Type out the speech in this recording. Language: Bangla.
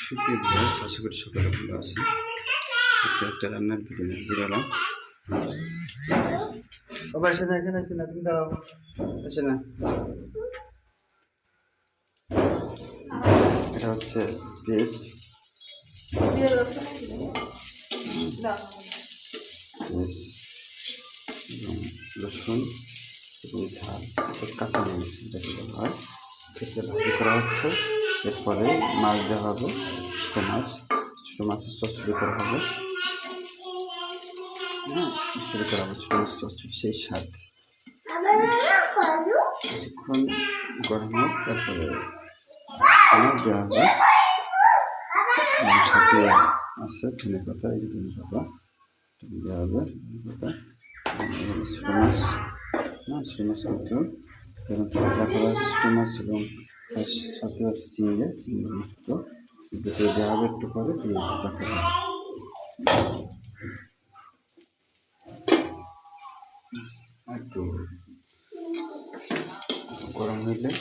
সুপ্রিয় ভিউয়ার্স, আশা করি সকলে ভালো আছেন। আজকে একটা রান্নার ভিডিও নিয়ে হাজির হলাম। বাবা আসে না, এখানে আসে না, তুমি দাঁড়াও, আসে না। এটা হচ্ছে পেঁয়াজ, এবং রসুন এবং ঝাল, কাঁচামরিচ যেটাকে বলা হয়, খেতে ভাজি করা হচ্ছে। এরপরে মাছ দেওয়া হবে, ছোটো মাছের চচ্চড়ি করা হবে। চচ্চড়ি করা হবে, ছোটো মাছ চচ্চড়ি, সেই স্বাদ। কিছুক্ষণ গরম হোক, তারপরে অনেক দেওয়া হবে। এবং সাথে আছে ধনে পাতা, এই যে ধনে পাতা দেওয়া হবে, ধনে পাতা। ছোটো মাছ, ছোটো মাছ কিন্তু এবং পাতলা করা আছে ছোটো মাছ, এবং সাথে আছে চিংড়ি ছোটো, দুটো দেওয়া হবে। একটু পরে দিয়ে ভাজা করা হবে। একটু গরম হইলে